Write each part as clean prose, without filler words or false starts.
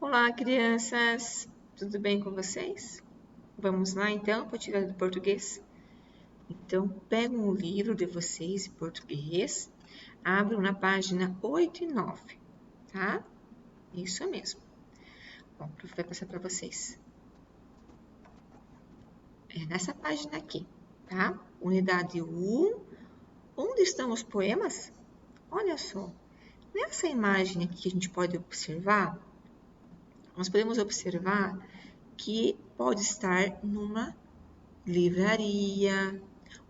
Olá, crianças! Tudo bem com vocês? Vamos lá, então, para tirar do português? Então, pegam o livro de vocês em português, abram na página 8 e 9, tá? Isso mesmo. Bom, o prof vai passar para vocês. É nessa página aqui, tá? Unidade 1. Onde estão os poemas? Olha só. Nessa imagem aqui que a gente pode observar, nós podemos observar que pode estar numa livraria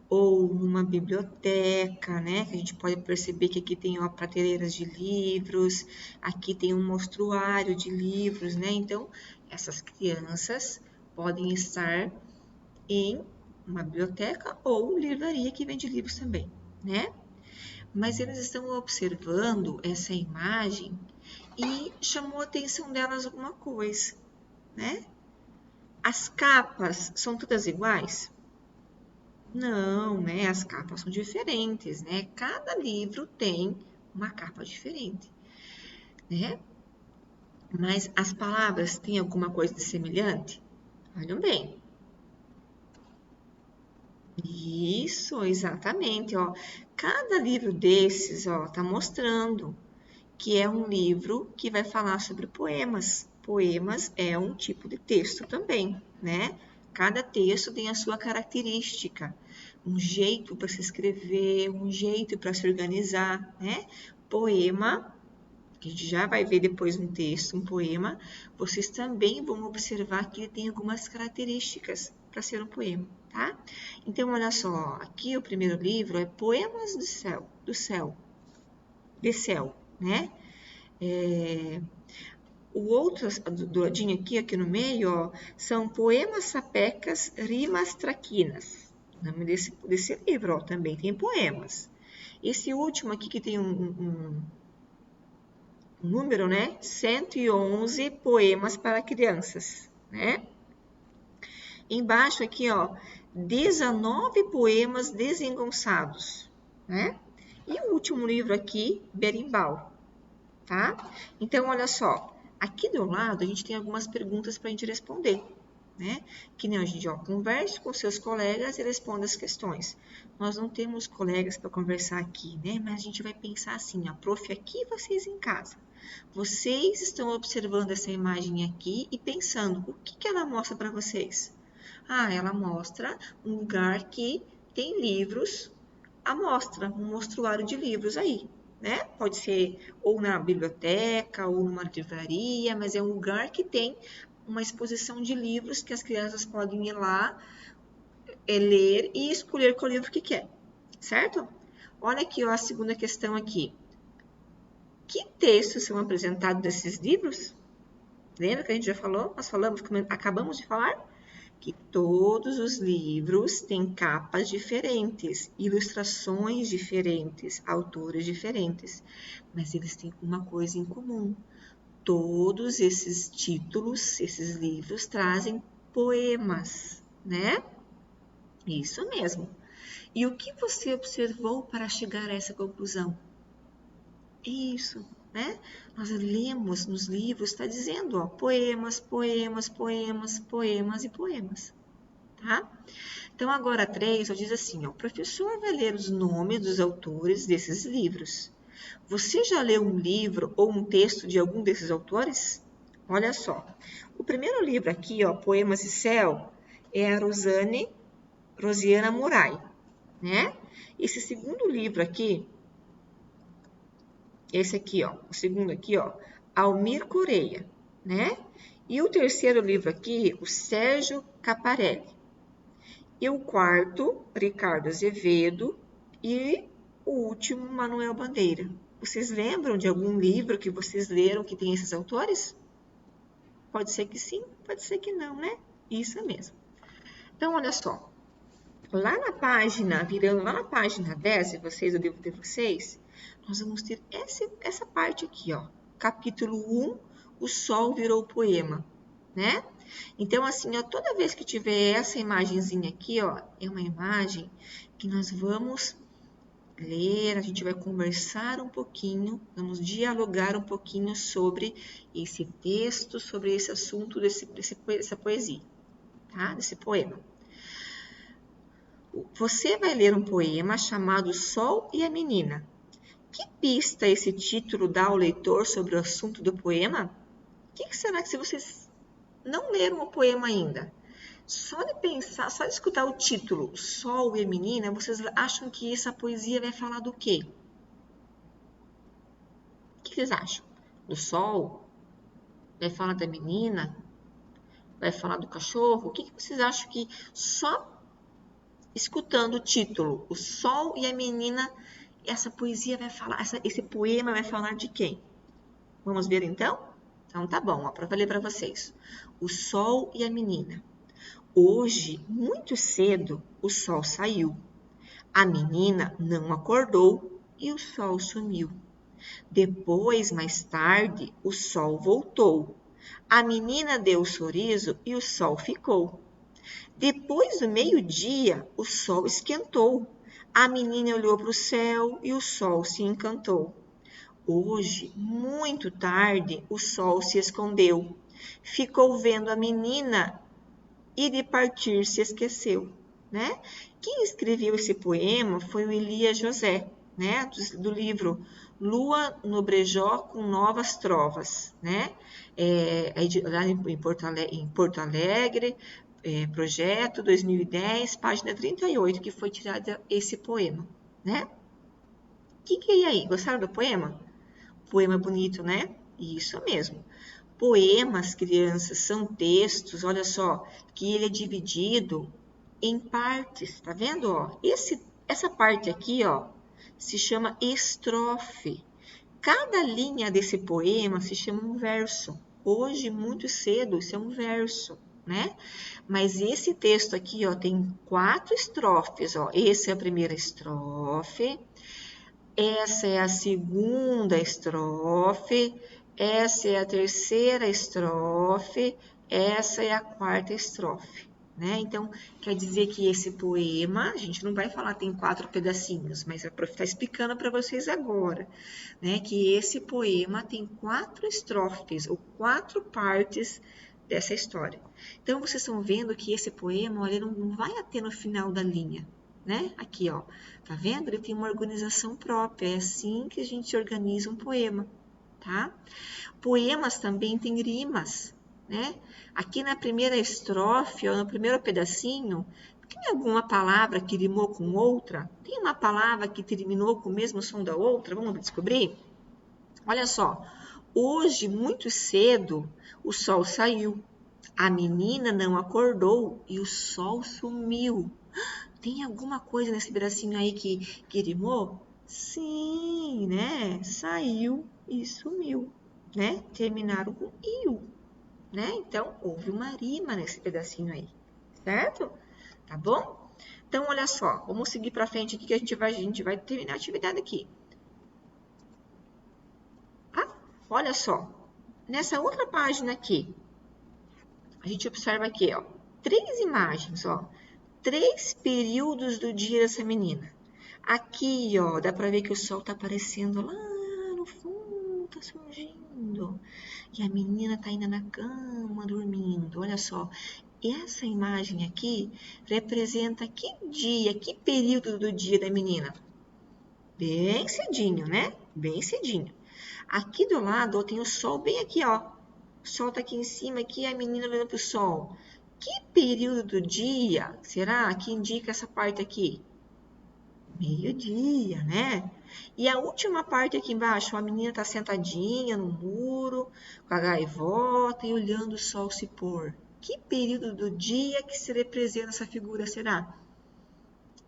ou numa biblioteca, né? Que a gente pode perceber que aqui tem ó, prateleiras de livros, aqui tem um mostruário de livros, né? Então, essas crianças podem estar em uma biblioteca ou livraria que vende livros também, né? Mas eles estão observando essa imagem e chamou a atenção delas alguma coisa, né? As capas são todas iguais? Não, né? As capas são diferentes, né? Cada livro tem uma capa diferente, né? Mas as palavras têm alguma coisa de semelhante? Olhem bem. Isso, exatamente, ó. Cada livro desses, ó, tá mostrando que é um livro que vai falar sobre poemas. Poemas é um tipo de texto também, né? Cada texto tem a sua característica, um jeito para se escrever, um jeito para se organizar, né? Poema, que a gente já vai ver depois um texto, um poema, vocês também vão observar que ele tem algumas características para ser um poema, tá? Então, olha só, aqui o primeiro livro é Poemas de céu, né? O outro, do ladinho aqui no meio, ó, são Poemas Sapecas, Rimas Traquinas. O nome desse livro, ó, também tem poemas. Esse último aqui que tem um número, né? 111 poemas para crianças, né? Embaixo aqui, ó, 19 poemas desengonçados, né? E o último livro aqui, Berimbau, tá? Então, olha só, aqui do lado a gente tem algumas perguntas para a gente responder, né? Que nem a gente, ó, converse com seus colegas e responda as questões. Nós não temos colegas para conversar aqui, né? Mas a gente vai pensar assim, ó, prof aqui, vocês em casa. Vocês estão observando essa imagem aqui e pensando, o que ela mostra para vocês? Ah, ela mostra um lugar que tem livros à mostra, um mostruário de livros aí, né? Pode ser ou na biblioteca ou numa livraria, mas é um lugar que tem uma exposição de livros que as crianças podem ir lá, ler e escolher qual livro que quer, certo? Olha aqui ó, a segunda questão aqui. Que textos são apresentados nesses livros? Lembra que a gente já falou? Nós falamos, acabamos de falar? Que todos os livros têm capas diferentes, ilustrações diferentes, autores diferentes, mas eles têm uma coisa em comum. Todos esses títulos, esses livros trazem poemas, né? Isso mesmo. E o que você observou para chegar a essa conclusão? Isso, né? Nós lemos nos livros, está dizendo, ó, poemas, poemas, poemas, poemas e poemas, tá? Então, agora 3, diz assim, ó, o professor vai ler os nomes dos autores desses livros. Você já leu um livro ou um texto de algum desses autores? Olha só, o primeiro livro aqui, ó, Poemas de Céu, é a Rosiana Murai, né? Esse segundo livro aqui, esse aqui, ó, o segundo aqui, ó, Almir Coreia, né? E o terceiro livro aqui, o Sérgio Caparelli. E o quarto, Ricardo Azevedo. E o último, Manuel Bandeira. Vocês lembram de algum livro que vocês leram que tem esses autores? Pode ser que sim, pode ser que não, né? Isso mesmo. Então, olha só. Lá na página, virando lá na página 10 de vocês, o livro de vocês, nós vamos ter essa parte aqui, ó. Capítulo 1, O Sol Virou Poema, né? Então, assim, ó, toda vez que tiver essa imagenzinha aqui, ó, é uma imagem que nós vamos ler, a gente vai conversar um pouquinho, vamos dialogar um pouquinho sobre esse texto, sobre esse assunto dessa poesia, tá? Desse poema. Você vai ler um poema chamado Sol e a Menina. Que pista esse título dá ao leitor sobre o assunto do poema? O que será que, se vocês não leram o poema ainda, só de pensar, só de escutar o título Sol e a Menina, vocês acham que essa poesia vai falar do quê? O que vocês acham? Do sol? Vai falar da menina? Vai falar do cachorro? O que vocês acham que só escutando o título, o sol e a menina, essa poesia vai falar, esse poema vai falar de quem? Vamos ver então? Então tá bom, ó, para ler para vocês. O sol e a menina. Hoje, muito cedo, o sol saiu. A menina não acordou e o sol sumiu. Depois, mais tarde, o sol voltou. A menina deu sorriso e o sol ficou. Depois do meio-dia, o sol esquentou. A menina olhou para o céu e o sol se encantou. Hoje, muito tarde, o sol se escondeu. Ficou vendo a menina e de partir se esqueceu, né? Quem escreveu esse poema foi o Elias José, né? Do livro Lua no Brejó com Novas Trovas, né? Lá em Porto Alegre, projeto 2010, página 38, que foi tirado esse poema, né? E aí, gostaram do poema? Poema bonito, né? Isso mesmo. Poemas, crianças, são textos, olha só, que ele é dividido em partes, tá vendo? Ó? Essa parte aqui, ó, se chama estrofe. Cada linha desse poema se chama um verso. Hoje, muito cedo, isso é um verso, né? Mas esse texto aqui, ó, tem 4 estrofes, ó. Essa é a primeira estrofe, essa é a segunda estrofe, essa é a terceira estrofe, essa é a quarta estrofe, né? Então, quer dizer que esse poema, a gente não vai falar tem 4 pedacinhos, mas a prof está explicando para vocês agora, né? Que esse poema tem 4 estrofes, ou 4 partes dessa história. Então, vocês estão vendo que esse poema, olha, não vai até no final da linha, né? Aqui, ó, tá vendo? Ele tem uma organização própria, é assim que a gente organiza um poema, tá? Poemas também têm rimas, né? Aqui na primeira estrofe, ó, no primeiro pedacinho, tem alguma palavra que rimou com outra? Tem uma palavra que terminou com o mesmo som da outra? Vamos descobrir? Olha só, hoje, muito cedo, o sol saiu. A menina não acordou e o sol sumiu. Tem alguma coisa nesse pedacinho aí que rimou? Sim, né? Saiu e sumiu, né? Terminaram com iu, né? Então, houve uma rima nesse pedacinho aí, certo? Tá bom? Então, olha só, vamos seguir para frente aqui que a gente vai terminar a atividade aqui. Ah, olha só, nessa outra página aqui, a gente observa aqui, ó, 3 imagens, ó. 3 períodos do dia dessa menina. Aqui, ó, dá pra ver que o sol tá aparecendo lá no fundo, tá surgindo. E a menina tá ainda na cama, dormindo. Olha só, essa imagem aqui representa que dia, que período do dia da menina? Bem cedinho, né? Bem cedinho. Aqui do lado, ó, tem o sol bem aqui, ó. O sol tá aqui em cima, aqui a menina olhando pro sol. Que período do dia será que indica essa parte aqui? Meio-dia, né? E a última parte aqui embaixo, a menina está sentadinha no muro, com a gaivota e olhando o sol se pôr. Que período do dia que se representa essa figura será?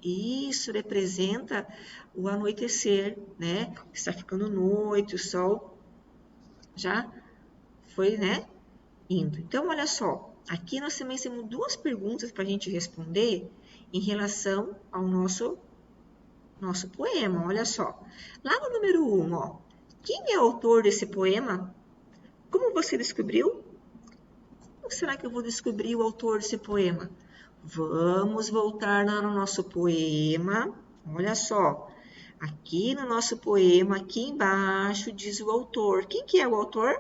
Isso representa o anoitecer, né? Está ficando noite, o sol já foi, né? Indo. Então, olha só, aqui nós também temos 2 perguntas para a gente responder em relação ao nosso poema, olha só. Lá no número 1, ó, quem é o autor desse poema? Como você descobriu? Como será que eu vou descobrir o autor desse poema? Vamos voltar lá no nosso poema. Olha só. Aqui no nosso poema, aqui embaixo, diz o autor. Quem que é o autor?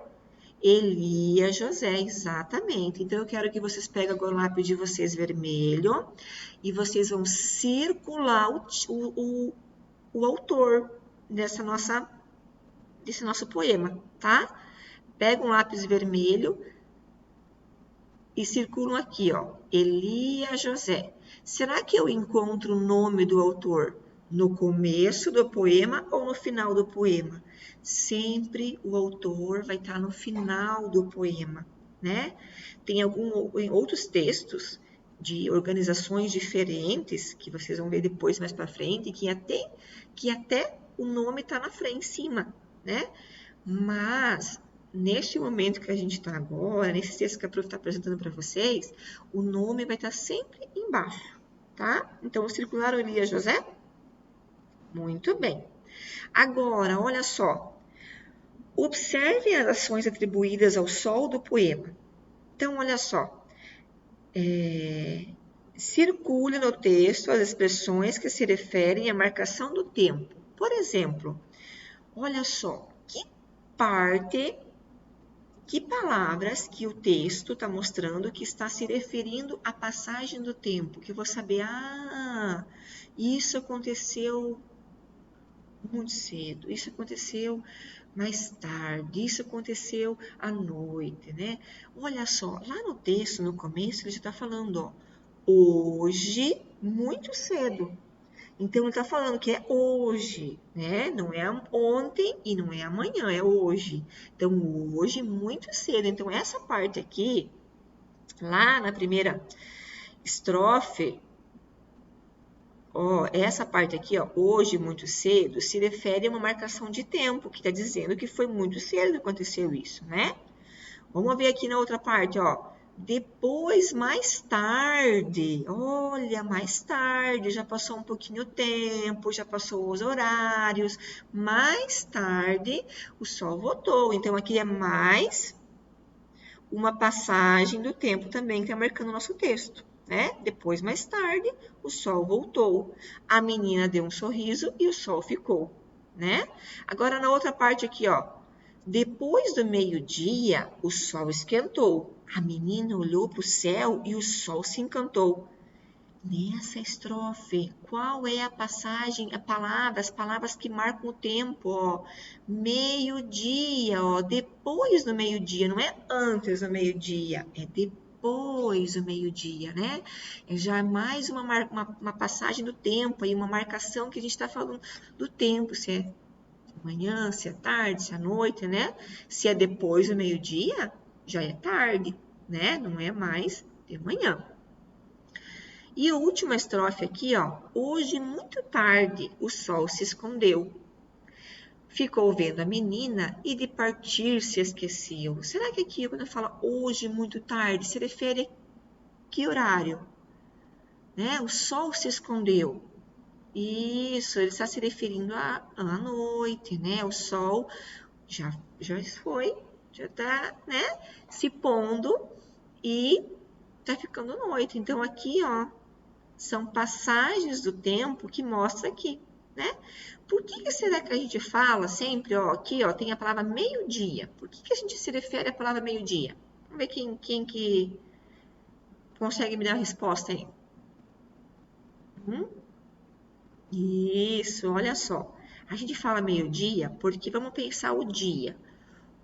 Elias José, exatamente. Então, eu quero que vocês peguem agora o lápis de vocês vermelho e vocês vão circular o autor desse nosso poema, tá? Pega um lápis vermelho e circulam aqui, ó, Elias José. Será que eu encontro o nome do autor no começo do poema ou no final do poema? Sempre o autor vai estar no final do poema, né? Tem outros textos de organizações diferentes, que vocês vão ver depois mais para frente, que até o nome está na frente, em cima, né? Mas, neste momento que a gente está agora, nesse texto que a prof está apresentando para vocês, o nome vai estar sempre embaixo, tá? Então, circularam Elias José? Muito bem. Agora, olha só. Observe as ações atribuídas ao sol do poema. Então, olha só. Circule no texto as expressões que se referem à marcação do tempo. Por exemplo, olha só. Que palavras que o texto está mostrando que está se referindo à passagem do tempo? Que eu vou saber, isso aconteceu muito cedo, isso aconteceu mais tarde, isso aconteceu à noite, né? Olha só, lá no texto, no começo, ele já está falando, ó, hoje, muito cedo. Então, ele está falando que é hoje, né? Não é ontem e não é amanhã, é hoje. Então, hoje, muito cedo. Então, essa parte aqui, lá na primeira estrofe, ó, essa parte aqui, ó, hoje, muito cedo, se refere a uma marcação de tempo, que está dizendo que foi muito cedo que aconteceu isso, né? Vamos ver aqui na outra parte, ó. Depois, mais tarde, olha, mais tarde, já passou um pouquinho o tempo, já passou os horários, mais tarde o sol voltou. Então, aqui é mais uma passagem do tempo também que está marcando o nosso texto, né? Depois, mais tarde, o sol voltou. A menina deu um sorriso e o sol ficou, né? Agora, na outra parte aqui, ó. Depois do meio-dia, o sol esquentou. A menina olhou para o céu e o sol se encantou. Nessa estrofe, qual é a passagem, as palavras que marcam o tempo, ó? Meio-dia, ó, depois do meio-dia, não é antes do meio-dia, é depois do meio-dia, né? É já mais uma passagem do tempo, aí uma marcação que a gente está falando do tempo, se é manhã, se é tarde, se é noite, né? Se é depois do meio-dia, já é tarde, né? Não é mais de manhã. E a última estrofe aqui, ó. Hoje, muito tarde, o sol se escondeu. Ficou vendo a menina e de partir se esqueceu. Será que aqui, quando fala hoje, muito tarde, se refere a que horário? Né? O sol se escondeu. Isso, ele está se referindo à noite, né? O sol já foi, já está, né, se pondo e está ficando noite. Então, aqui, ó, são passagens do tempo que mostra aqui, né? Por que será que a gente fala sempre, ó, aqui, ó, tem a palavra meio-dia? Por que a gente se refere à palavra meio-dia? Vamos ver quem que consegue me dar a resposta aí. Isso, olha só. A gente fala meio-dia porque vamos pensar o dia.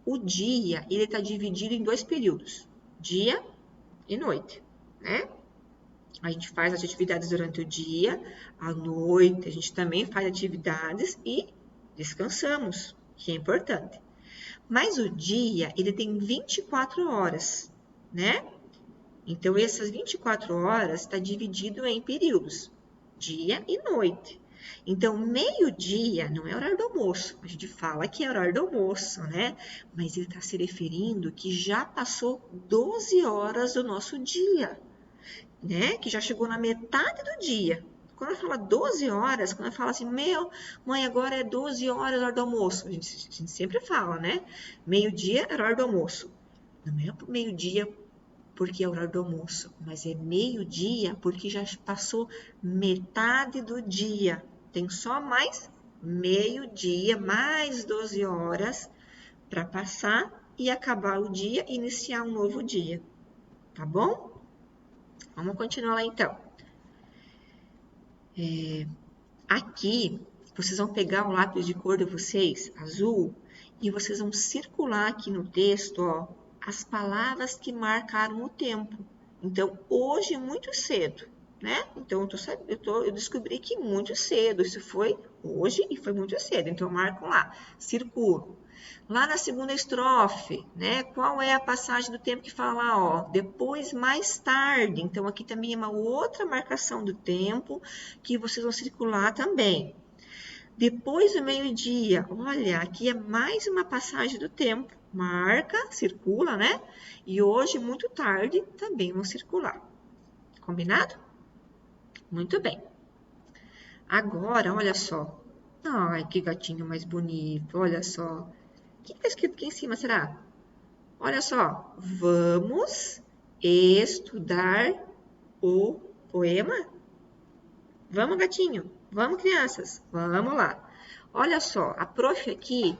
O dia, ele está dividido em dois períodos, dia e noite, né? A gente faz as atividades durante o dia, à noite a gente também faz atividades e descansamos, que é importante. Mas o dia, ele tem 24 horas, né? Então, essas 24 horas está dividido em períodos, dia e noite. Então, meio-dia não é horário do almoço. A gente fala que é horário do almoço, né? Mas ele está se referindo que já passou 12 horas do nosso dia, né? Que já chegou na metade do dia. Quando ela fala 12 horas, quando ela fala assim, mãe, agora é 12 horas, hora do almoço. A gente sempre fala, né? Meio-dia é hora do almoço. Não é meio-dia porque é horário do almoço, mas é meio-dia porque já passou metade do dia. Tem só mais Meio-dia, mais 12 horas para passar e acabar o dia e iniciar um novo dia. Tá bom? Vamos continuar lá então. Aqui, vocês vão pegar o lápis de cor de vocês, azul, e vocês vão circular aqui no texto, ó, as palavras que marcaram o tempo. Então, hoje, muito cedo, né? Então, eu descobri que muito cedo, isso foi hoje e foi muito cedo. Então, eu marco lá, circulo. Lá na segunda estrofe, né? Qual é a passagem do tempo que fala, ó, depois, mais tarde. Então, aqui também é uma outra marcação do tempo que vocês vão circular também. Depois do meio-dia, olha, aqui é mais uma passagem do tempo. Marca, circula, né? E hoje, muito tarde, também vão circular. Combinado? Muito bem. Agora, olha só. Ai, que gatinho mais bonito, olha só. O que está escrito aqui em cima, será? Olha só. Vamos estudar o poema? Vamos, gatinho. Vamos, crianças. Vamos lá. Olha só, a prof aqui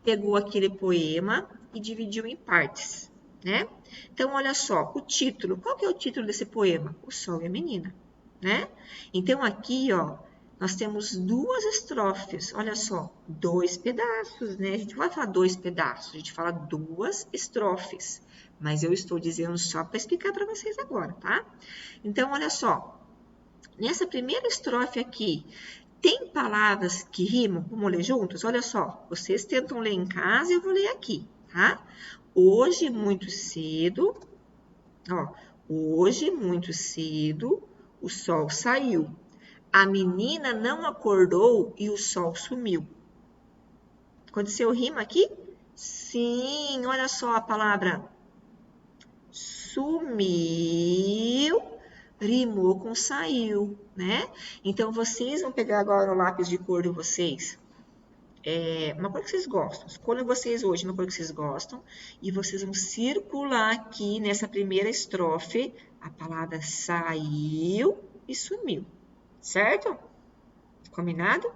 pegou aquele poema e dividiu em partes, né? Então, olha só, o título. Qual que é o título desse poema? O Sol e a Menina, né? Então, aqui, ó, nós temos duas estrofes. Olha só, dois pedaços, né? A gente não vai falar dois pedaços, a gente fala duas estrofes. Mas eu estou dizendo só para explicar para vocês agora, tá? Então, olha só. Nessa primeira estrofe aqui, tem palavras que rimam? Vamos ler juntos? Olha só, vocês tentam ler em casa e eu vou ler aqui, tá? Hoje, muito cedo, ó, hoje, muito cedo, o sol saiu. A menina não acordou e o sol sumiu. Aconteceu rima aqui? Sim, olha só a palavra sumiu, rimou com saiu, né? Então, vocês vão pegar agora o lápis de cor de vocês, uma cor que vocês gostam. Escolham vocês hoje uma cor que vocês gostam e vocês vão circular aqui nessa primeira estrofe a palavra saiu e sumiu, certo? Combinado?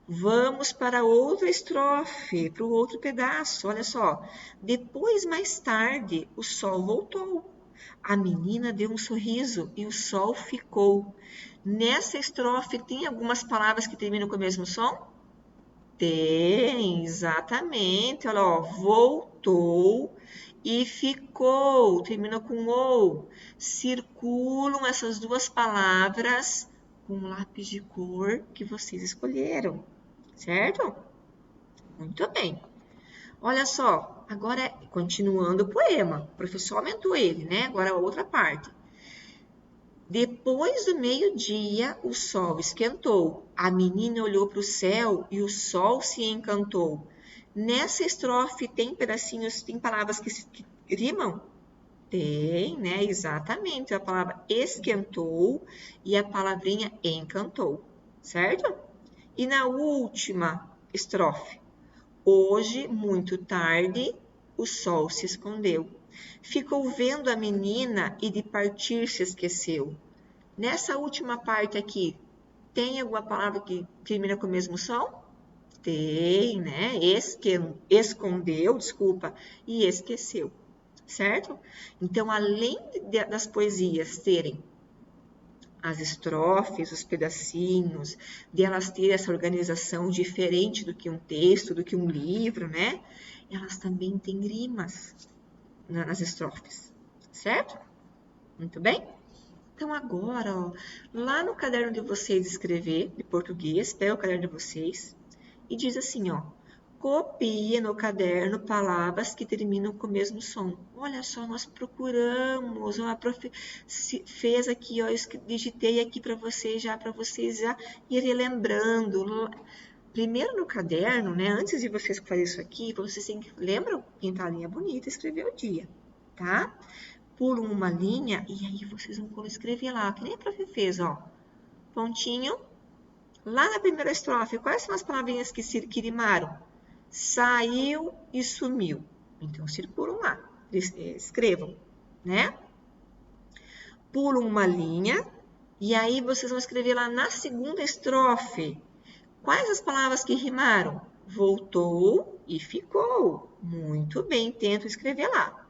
Vamos para outra estrofe, para o outro pedaço. Olha só. Depois, mais tarde, o sol voltou. A menina deu um sorriso e o sol ficou. Nessa estrofe, tem algumas palavras que terminam com o mesmo som? Tem, exatamente. Olha, ó, voltou e ficou. Termina com ou. Circulam essas duas palavras com o lápis de cor que vocês escolheram, certo? Muito bem. Olha só, agora continuando o poema. O professor aumentou ele, né? Agora a outra parte. Depois do meio-dia, o sol esquentou. A menina olhou para o céu e o sol se encantou. Nessa estrofe tem pedacinhos, tem palavras que rimam? Tem, né? Exatamente. A palavra esquentou e a palavrinha encantou, certo? E na última estrofe, hoje, muito tarde, o sol se escondeu. Ficou vendo a menina e de partir se esqueceu. Nessa última parte aqui, tem alguma palavra que termina com o mesmo som? Tem, né? Escondeu, desculpa, e esqueceu, certo? Então, além das poesias terem as estrofes, os pedacinhos, de elas terem essa organização diferente do que um texto, do que um livro, né? Elas também têm rimas nas estrofes, certo? Muito bem? Então, agora, ó, lá no caderno de vocês escrever, de português, pega o caderno de vocês e diz assim, ó, copie no caderno palavras que terminam com o mesmo som. Olha só, nós procuramos, a prof fez aqui, ó, eu digitei aqui para vocês já irem lembrando. Primeiro no caderno, né, antes de vocês fazerem isso aqui, vocês têm que, lembram? Pintar a linha bonita e escrever o dia, tá? Pulam uma linha e aí vocês vão escrever lá, que nem a prof fez, ó. Pontinho. Lá na primeira estrofe, quais são as palavrinhas que rimaram? Saiu e sumiu. Então, circulam lá, escrevam, né? Pulam uma linha e aí vocês vão escrever lá na segunda estrofe Quais as palavras que rimaram? Voltou e ficou. Muito bem, tento escrever lá.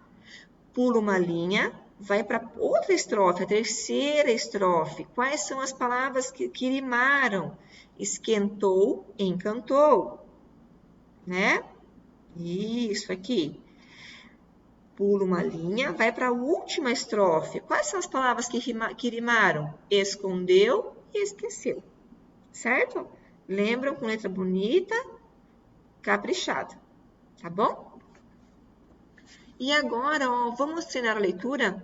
Pula uma linha, vai para outra estrofe, a terceira estrofe. Quais são as palavras que rimaram? Esquentou, encantou, né? Isso aqui. Pula uma linha, vai para a última estrofe. Quais são as palavras que rimaram? Escondeu e esqueceu, certo? Lembram com letra bonita, caprichada, tá bom? E agora, ó, vamos treinar a leitura?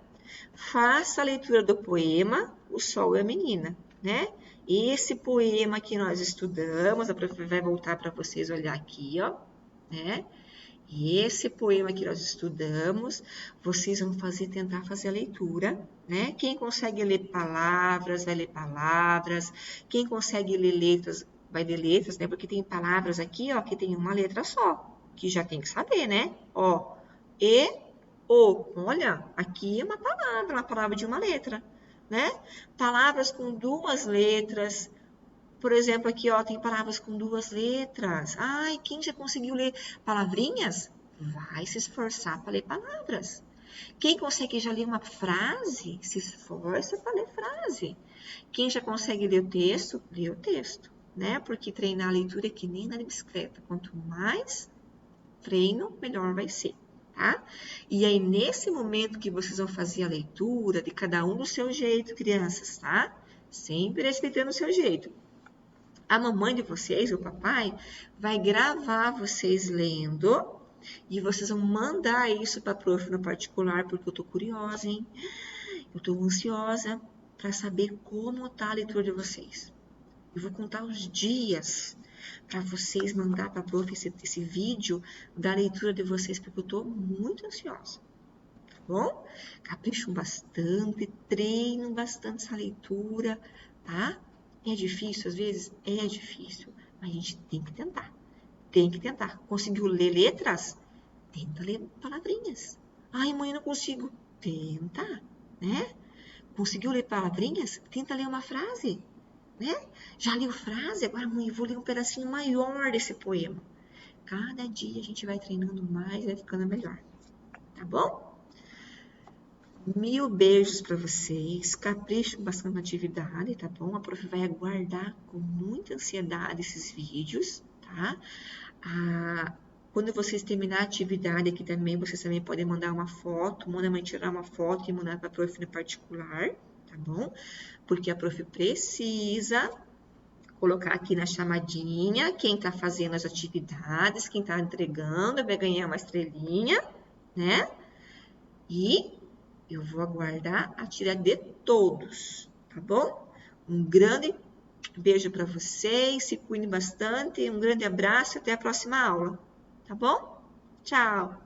Faça a leitura do poema O Sol e a Menina, né? Esse poema que nós estudamos, a prof vai voltar para vocês olhar aqui, ó, né? E esse poema que nós estudamos, vocês vão tentar fazer a leitura, né? Quem consegue ler palavras, vai ler palavras. Quem consegue ler letras, vai ler letras, né? Porque tem palavras aqui, ó, que tem uma letra só, que já tem que saber, né? Ó, e, o. Olha, aqui é uma palavra de uma letra, né? Palavras com duas letras. Por exemplo, aqui, ó, tem palavras com duas letras. Ai, quem já conseguiu ler palavrinhas? Vai se esforçar para ler palavras. Quem consegue já ler uma frase? Se esforça para ler frase. Quem já consegue ler o texto? Lê o texto, né? Porque treinar a leitura é que nem na bicicleta. Quanto mais treino, melhor vai ser, tá? E aí, nesse momento que vocês vão fazer a leitura, de cada um do seu jeito, crianças, tá? Sempre respeitando o seu jeito. A mamãe de vocês, o papai, vai gravar vocês lendo e vocês vão mandar isso para a prof no particular, porque eu tô curiosa, hein? Eu tô ansiosa para saber como tá a leitura de vocês. Eu vou contar os dias para vocês mandar para a prof esse vídeo da leitura de vocês, porque eu tô muito ansiosa. Tá bom? Capricham bastante, treinam bastante essa leitura, tá? É difícil, às vezes? É difícil, mas a gente tem que tentar. Tem que tentar. Conseguiu ler letras? Tenta ler palavrinhas. Ai, mãe, não consigo. Tenta, né? Conseguiu ler palavrinhas? Tenta ler uma frase, né? Já leu frase? Agora, mãe, eu vou ler um pedacinho maior desse poema. Cada dia a gente vai treinando mais e vai ficando melhor. Tá bom? Mil beijos para vocês, capricho bastante na atividade, tá bom? A prof vai aguardar com muita ansiedade esses vídeos, tá? Quando vocês terminar a atividade aqui também, vocês também podem mandar uma foto, manda a mãe tirar uma foto e mandar para a prof no particular, tá bom? Porque a prof precisa colocar aqui na chamadinha quem tá fazendo as atividades, quem tá entregando, vai ganhar uma estrelinha, né? E eu vou aguardar a tirada de todos, tá bom? Um grande beijo para vocês, se cuidem bastante, um grande abraço e até a próxima aula, tá bom? Tchau!